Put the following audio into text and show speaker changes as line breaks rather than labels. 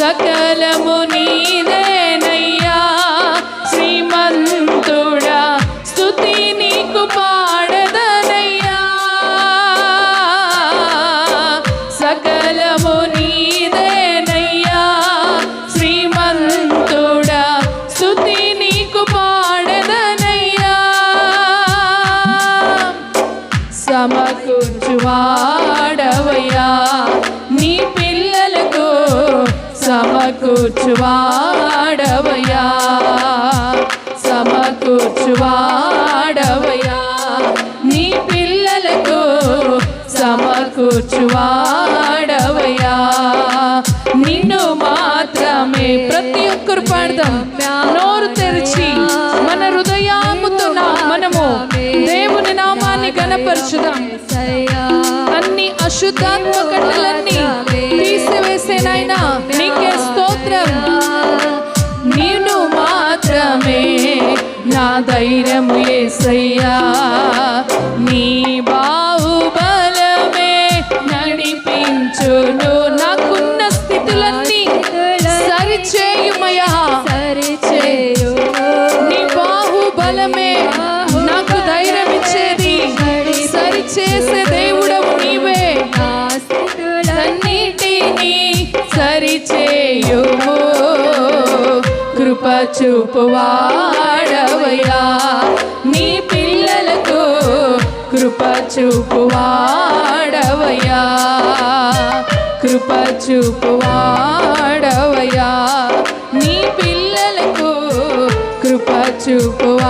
సకలము నీదేనయ్యా శ్రీమంతుడా స్తుతి నీకు పాడదనయ్యా సకలము నీదేనయ్యా శ్రీమంతుడా స్తుతి నీకు పాడదనయ్యా సమకూర్చువాడవయ్యా నీ పిల్లలకు సమకూర్చువాడవయ్యా సమకూర్చువాడవయ్యా నీ పిల్లలకు సమకూర్చువాడవయ్యా నిన్ను మాత్రమే ప్రతి ఒక్కరు పాడదాం నోరు తెరిచి మన హృదయాముతో మనము దేవుని నామాన్ని ఘనపరచుదాం అన్ని అశుద్ధాత్మ కట్టలన్నీ తీసివేసేనైనా నీకే స్తోత్రం నిన్ను మాత్రమే నా ధైర్యము యేసయ్యా నీ బాహుబలమే నడిపించును నాకున్న స్థితులన్నీ సరిచేయుమయ్యా సరిచేయు నీ బాహుబలమే నాకు ధైర్యం ఇచ్చేది సరిచేసే దేవుడవు నీవే అన్నిటినీ సరిచేయుము కృప చూపువాడవయ్యా నీ పిల్లలకు కృప చూపువాడవయ్యా కృప చూపువాడవయ్యా నీ పిల్లలకు కృప చూపువాడవయ్యా